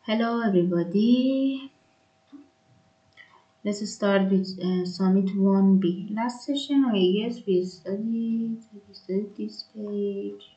Hello everybody. Let's start with Summit 1B. Last session, I guess we studied this page.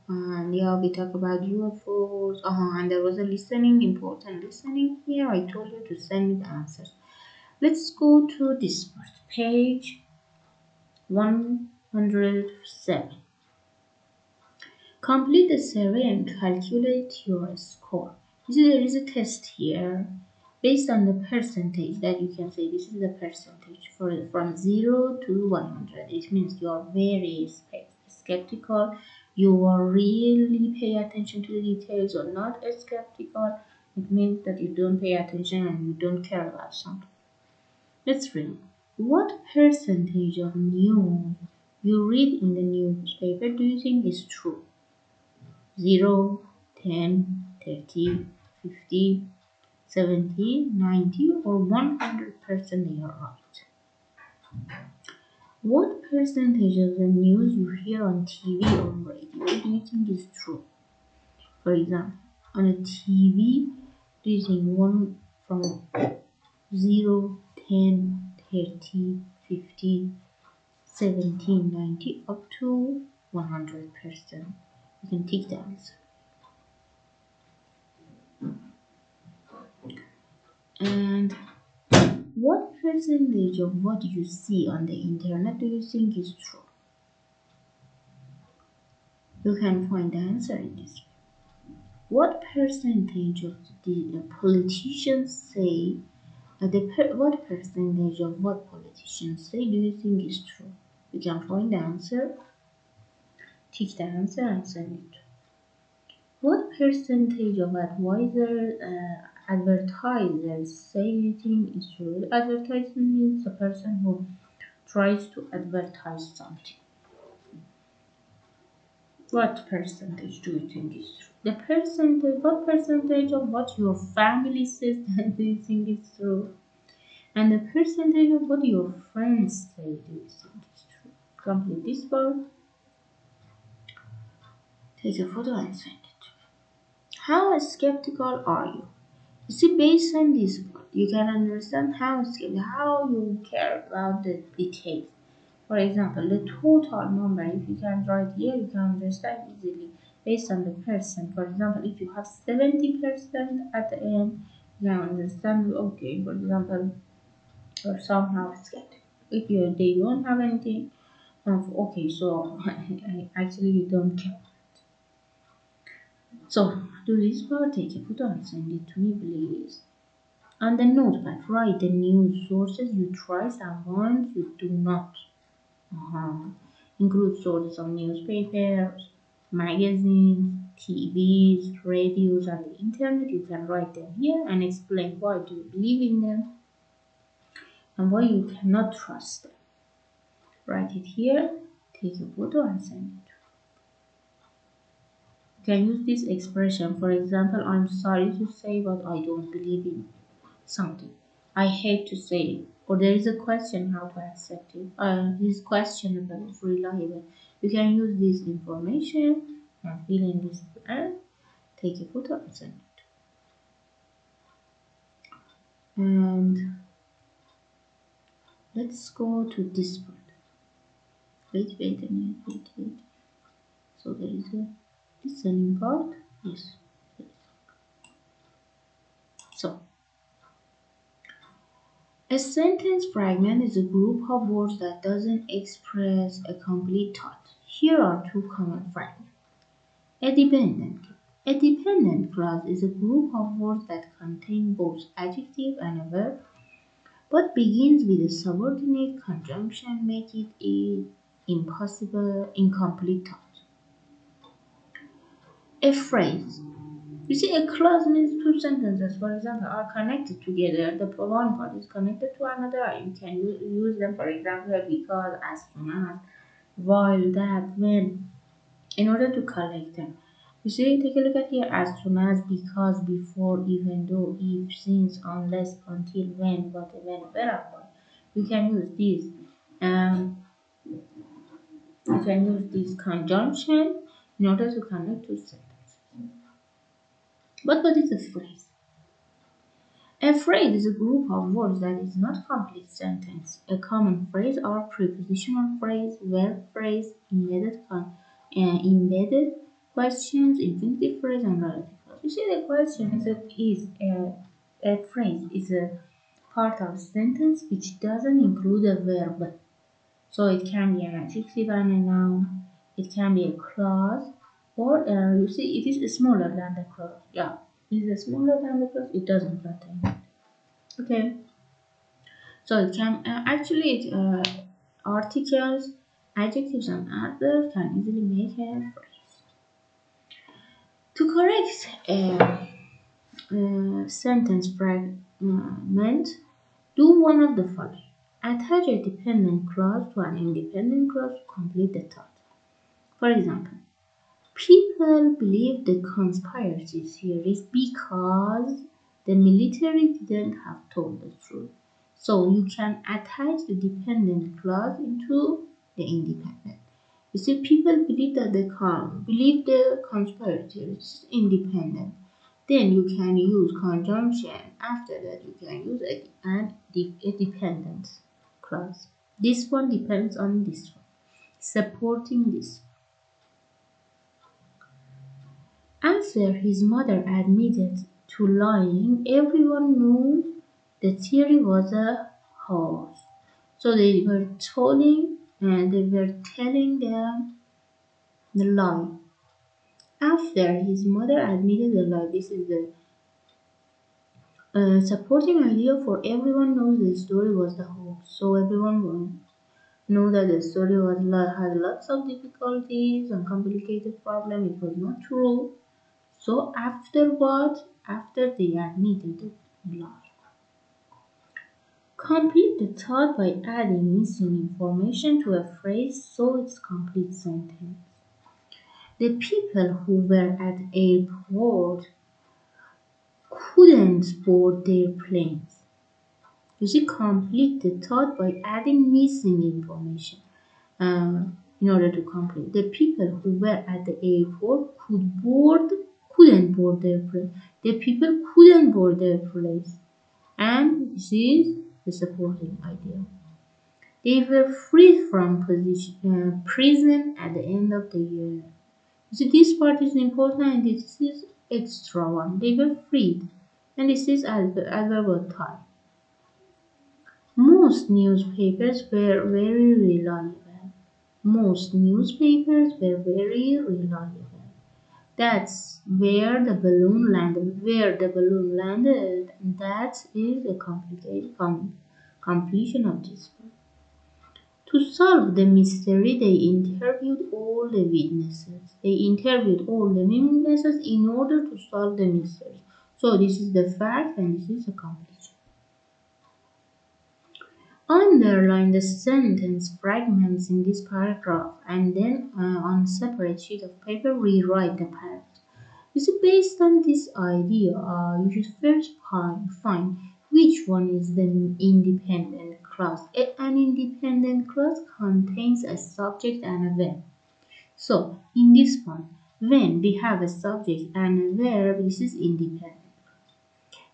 And yeah, we talk about UFOs. And there was a important listening here. I told you to send me the answers. Let's go to this first page 107. Complete the survey and calculate your score. There is a test here based on the percentage that you can say this is the percentage for from 0 to 100. It means you are very skeptical, you are really pay attention to the details or not skeptical. It means that you don't pay attention and you don't care about something. Let's read. What percentage of news you read in the newspaper do you think is true? 0, 10, 30, 50, 70, 90, or 100% they are right. What percentage of the news you hear on TV or radio do you think is true? For example, on a TV, do you think one from 0, 10, 30, 50, 70, 90 up to 100%? You can take the answer. And what percentage of what you see on the internet do you think is true? You can find the answer in this. What percentage of the politicians say, what percentage of what politicians say do you think is true? You can find the answer, tick the answer and send it. What percentage of advertisers say you think is true? Advertisement means the person who tries to advertise something. What percentage do you think is true? What percentage of what your family says that do you think is true? And the percentage of what your friends say do you think is true? Complete this part. Take a photo and send it. How skeptical are you? You see, based on this part, you can understand how you care about the details. For example, the total number, if you can write here, you can understand easily based on the percent. For example, if you have 70% at the end, you can understand, okay, for example, or somehow skeptical. If they don't have anything, okay, so actually you don't care. So, do this part, take a photo and send it to me, please. On the notepad, write the news sources you trust and ones you do not. Include sources of newspapers, magazines, TVs, radios, and the internet. You can write them here and explain why do you believe in them and why you cannot trust them. Write it here, take a photo and send it. You can use this expression. For example, I'm sorry to say, but I don't believe in something. I hate to say it. Or there is a question how to accept it. This questionable is reliable. You can use this information and fill in this and take a photo and send it. And let's go to this part. Wait a minute, wait. So there is a listening part. Yes. So a sentence fragment is a group of words that doesn't express a complete thought. Here are two common fragments. A dependent. A dependent clause is a group of words that contain both adjective and a verb, but begins with a subordinate conjunction, make it a impossible, incomplete thought. A phrase. You see, a clause means two sentences, for example, are connected together. The one part is connected to another. You can use them, for example, because, as soon as, while, that, when, in order to collect them. You see, take a look at here. As soon as, because, before, even though, if, since, unless, until, when, but, when, wherever. You can use these. You can use this conjunction in order to connect two sentences. But what is a phrase? A phrase is a group of words that is not complete sentence. A common phrase or prepositional phrase, verb phrase, embedded questions, infinitive phrase, and relative phrase. You see, the question is a phrase is a part of sentence which doesn't include a verb. So it can be an adjective and a noun. It can be a clause, or you see, it is smaller than the clause. Yeah, it is smaller than the clause. It doesn't contain. Okay, so it can articles, adjectives, and adverbs can easily make a phrase. To correct a sentence fragment, do one of the following. Attach a dependent clause to an independent clause to complete the thought. For example, people believe the conspiracy theories because the military didn't have told the truth. So you can attach the dependent clause into the independent. You see, people believe that believe the conspiracy is independent. Then you can use conjunction. After that, you can use a dependent clause. This one depends on this one, supporting this. After his mother admitted to lying, everyone knew the theory was a hoax. So they were telling them the lie. After his mother admitted the lie, this is the supporting idea for everyone knows the story was the hoax. So everyone will know that the story had lots of difficulties and complicated problems. It was not true. So after they admitted the lie. Complete the thought by adding missing information to a phrase so it's complete sentence. The people who were at airport couldn't board their planes. You see, complete the thought by adding missing information uh, in order to complete. The people who were at the airport couldn't board their plane. The people couldn't board their planes. And this is the supporting idea. They were freed from prison at the end of the year. So this part is important and this is extra one. They were freed. And this is adverb time. Most newspapers were very reliable. Most newspapers were very reliable. That's where the balloon landed. Where the balloon landed, that is a complicated completion of this one. To solve the mystery, they interviewed all the witnesses. They interviewed all the witnesses in order to solve the mystery. So this is the fact and this is the completion. Underline the sentence fragments in this paragraph and then on a separate sheet of paper rewrite the paragraph. You see, based on this idea, you should first find which one is the independent clause. An independent clause contains a subject and a verb. So, in this one, when we have a subject and a verb, this is independent.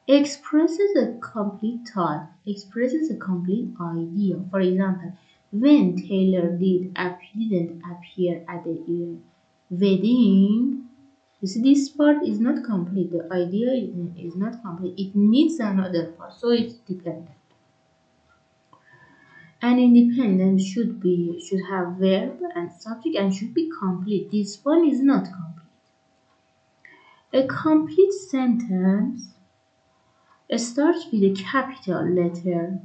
Expresses a complete thought, expresses a complete idea. For example, when Taylor didn't appear at the wedding, you see, this part is not complete. The idea is not complete. It needs another part, so it's dependent. An independent should have verb and subject and should be complete. This one is not complete. A complete sentence starts with a capital letter,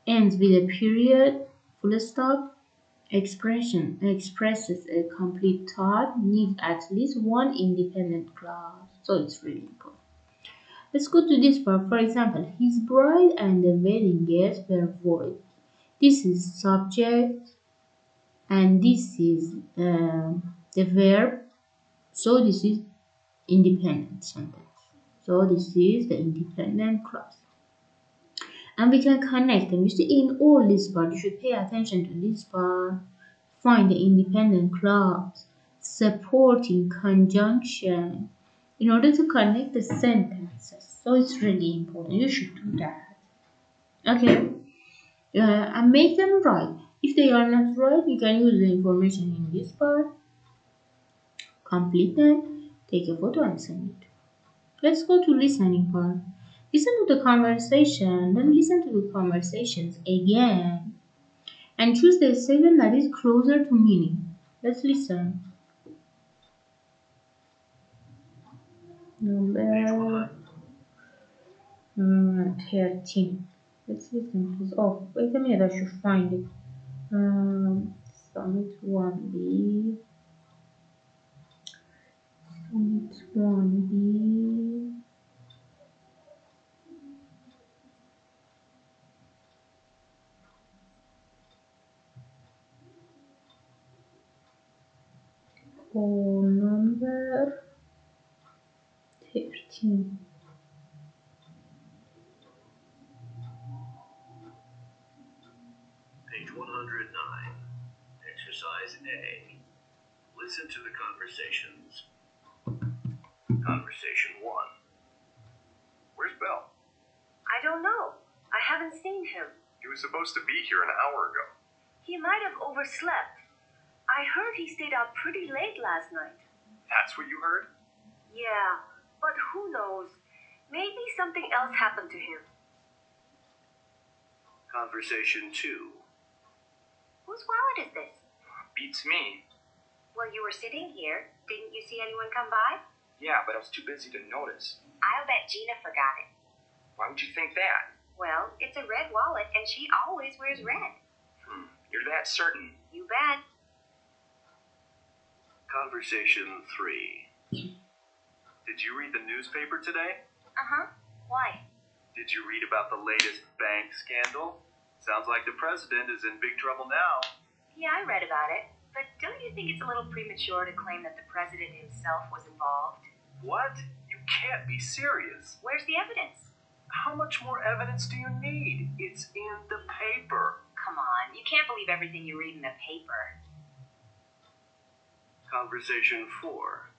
ends with a period, full stop. Expression expresses a complete thought, needs at least one independent clause. So it's really important. Let's go to this part. For example, his bride and the wedding guests were worried. This is subject and this is the verb. So this is independent sentence. So this is the independent clause. And we can connect them. You see, in all this part, you should pay attention to this part. Find the independent clause, supporting conjunction, in order to connect the sentences. So it's really important. You should do that. Okay. And make them right. If they are not right, you can use the information in this part, complete them, take a photo and send it. Let's go to listening part. Listen to the conversation, then listen to the conversations again and choose the statement that is closer to meaning. Let's listen. Number 13. Let's listen, please. Oh, wait a minute, I should find it. Summit 1B. Summit 1B. Phone number 13. Page 109. Exercise A. Listen to the conversations. Conversation 1. Where's Bell? I don't know. I haven't seen him. He was supposed to be here an hour ago. He might have overslept. I heard he stayed out pretty late last night. That's what you heard? Yeah, but who knows? Maybe something else happened to him. Conversation 2. Whose wallet is this? Beats me. Well, you were sitting here. Didn't you see anyone come by? Yeah, but I was too busy to notice. I'll bet Gina forgot it. Why would you think that? Well, it's a red wallet, and she always wears red. You're that certain. You bet. Conversation 3. Did you read the newspaper today? Uh-huh. Why? Did you read about the latest bank scandal? Sounds like the president is in big trouble now. Yeah, I read about it. But don't you think it's a little premature to claim that the president himself was involved? What? You can't be serious. Where's the evidence? How much more evidence do you need? It's in the paper. Come on, you can't believe everything you read in the paper. Conversation 4.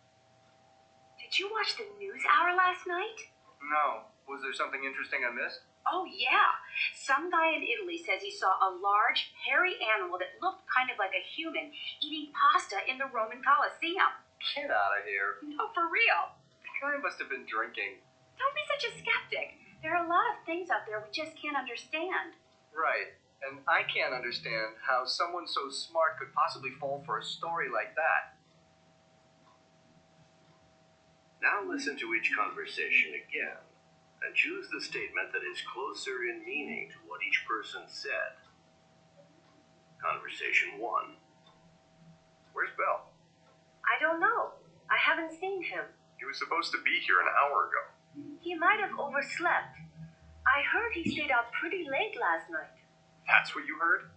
Did you watch the news hour last night? No. Was there something interesting I missed? Oh, yeah. Some guy in Italy says he saw a large, hairy animal that looked kind of like a human eating pasta in the Roman Colosseum. Get out of here. No, for real. The guy must have been drinking. Don't be such a skeptic. There are a lot of things out there we just can't understand. Right. And I can't understand how someone so smart could possibly fall for a story like that. Now listen to each conversation again, and choose the statement that is closer in meaning to what each person said. Conversation 1. Where's Bell? I don't know. I haven't seen him. He was supposed to be here an hour ago. He might have overslept. I heard he stayed out pretty late last night. That's what you heard?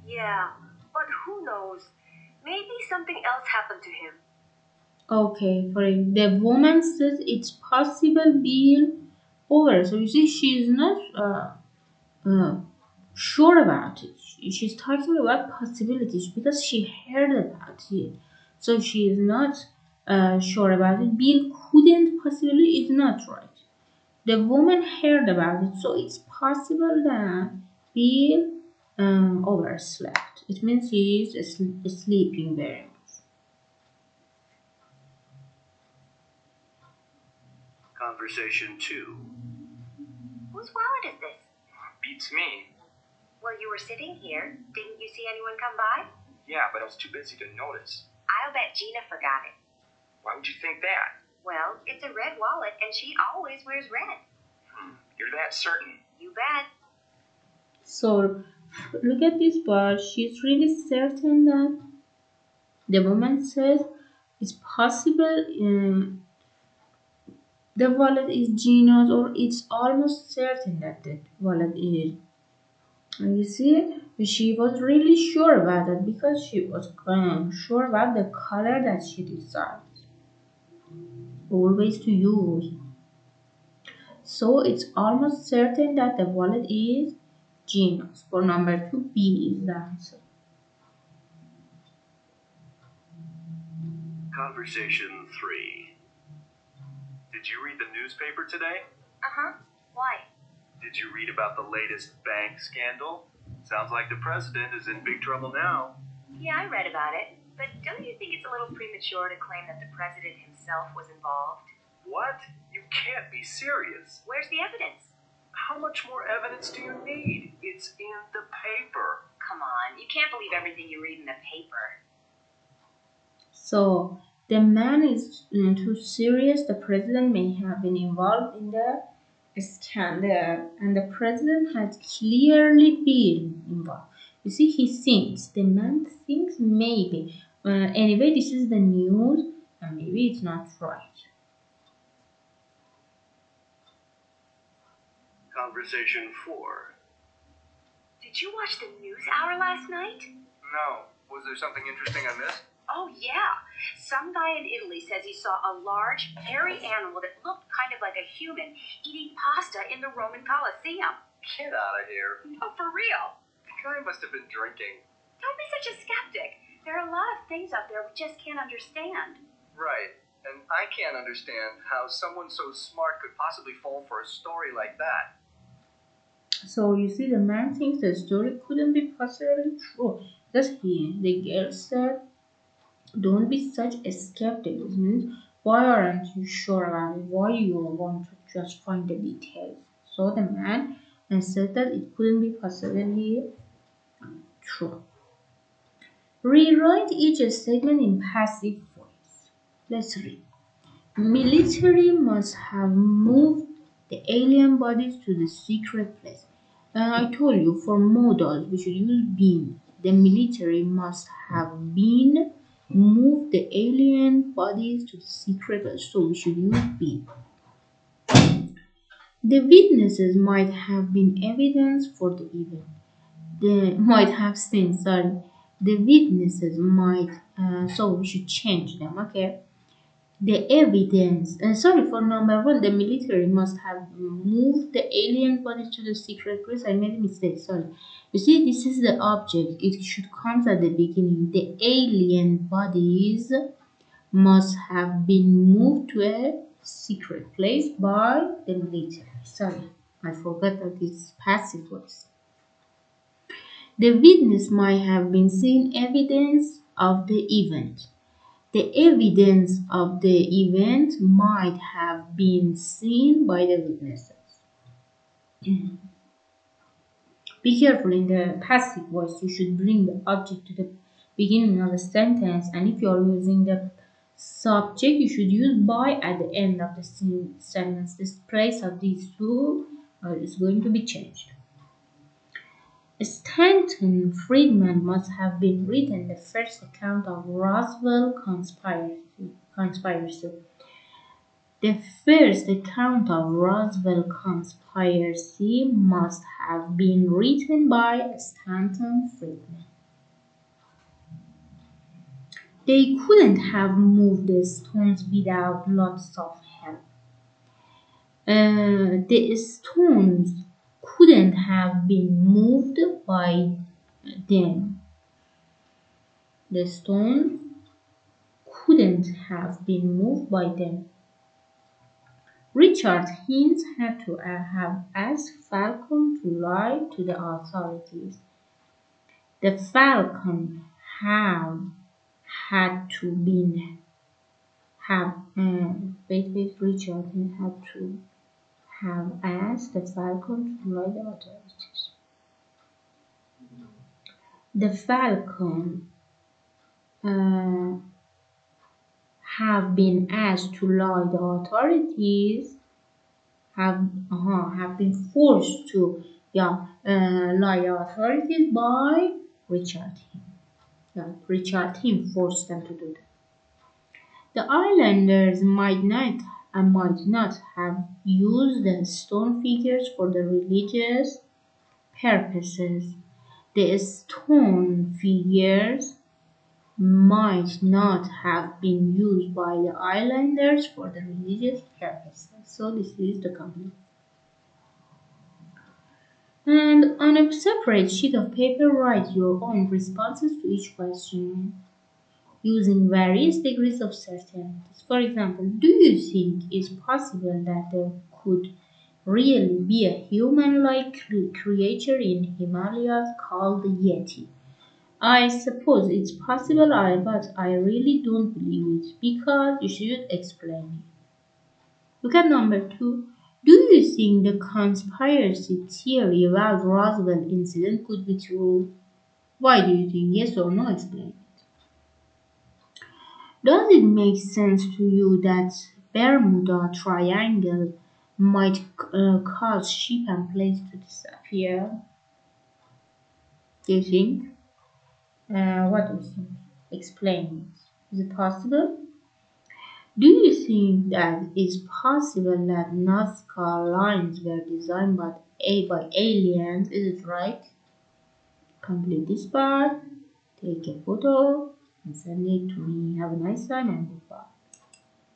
Yeah, but who knows? Maybe something else happened to him. Okay, for it, the woman says it's possible Bill over. So you see, she's not sure about it. She's talking about possibilities because she heard about it. So she is not sure about it. Bill couldn't possibly is not right. The woman heard about it, so it's possible that Bill overslept. It means he is sleeping very much. Conversation 2. Whose wallet is this? Beats me. Well, you were sitting here. Didn't you see anyone come by? Yeah, but I was too busy to notice. I'll bet Gina forgot it. Why would you think that? Well, it's a red wallet, and she always wears red. You're that certain. You bet. So look at this part. She's really certain that the woman says it's possible the wallet is Gina's, or it's almost certain that the wallet is. And you see, she was really sure about it because she was sure about the color that she decides always to use. So it's almost certain that the wallet is Gina's. For number 2, B is the answer. Conversation 3. Did you read the newspaper today? Uh-huh. Why? Did you read about the latest bank scandal? Sounds like the president is in big trouble now. Yeah, I read about it. But don't you think it's a little premature to claim that the president himself was involved? What? You can't be serious. Where's the evidence? How much more evidence do you need? It's in the paper. Come on, you can't believe everything you read in the paper. So the man is too serious. The president may have been involved in the scandal, and the president had clearly been involved. You see, he thinks, the man thinks maybe. Anyway, this is the news, and maybe it's not right. Conversation 4. Did you watch the news hour last night? No. Was there something interesting I missed? Oh, yeah. Some guy in Italy says he saw a large, hairy animal that looked kind of like a human eating pasta in the Roman Colosseum. Get out of here. No, for real. The guy must have been drinking. Don't be such a skeptic. There are a lot of things out there we just can't understand. Right. And I can't understand how someone so smart could possibly fall for a story like that. So you see, the man thinks the story couldn't be possibly true. Because the girl said, don't be such a skeptic. It means, why aren't you sure about it? Why you want to just find the details? So the man said that it couldn't be possibly true. Rewrite each statement in passive voice. Let's read. Military must have moved the alien bodies to the secret place. I told you for modals we should use been. The military must have been moved the alien bodies to the secret place. So we should use been. The witnesses might have been evidence for the event. They might have seen, sorry. The witnesses might, so we should change them, okay? The evidence, sorry, for number one, the military must have moved the alien bodies to the secret place. I made a mistake, sorry. You see, this is the object. It should come at the beginning. The alien bodies must have been moved to a secret place by the military. Sorry, I forgot that it's passive voice. The witness might have been seen evidence of the event. The evidence of the event might have been seen by the witnesses. Be careful in the passive voice. You should bring the object to the beginning of the sentence, and if you are using the subject, you should use by at the end of the sentence. The place of these two is going to be changed. Stanton Friedman must have been written the first account of Roswell conspiracy. The first account of Roswell conspiracy must have been written by Stanton Friedman. They couldn't have moved the stones without lots of help. The stones couldn't have been moved by them. The stones couldn't have been moved by them. Richard Hines had to have asked Falcon to lie to the authorities. The Falcon had to been have Richard Hines had to have asked the Falcon to lie to the authorities. The Falcon have been asked to lie the authorities have been forced to lie the authorities by Richard Him. Richard Him forced them to do that. The islanders might not have used the stone figures for the religious purposes. The stone figures might not have been used by the islanders for the religious purposes. So this is the complete. And on a separate sheet of paper, write your own responses to each question. using various degrees of certainty. For example, do you think it's possible that there could really be a human-like creature in Himalayas called the Yeti? I suppose it's possible, but I really don't believe it because you should explain it. Look at number two. Do you think the conspiracy theory about Roswell incident could be true? Why do you think yes or no? Explain. Does it make sense to you that Bermuda Triangle might cause ship and planes to disappear? Do you think? What do you think? Explain it. Is it possible? Do you think that it's possible that Nazca lines were designed by aliens? Is it right? Complete this part, take a photo, and send it to me. Have a nice time and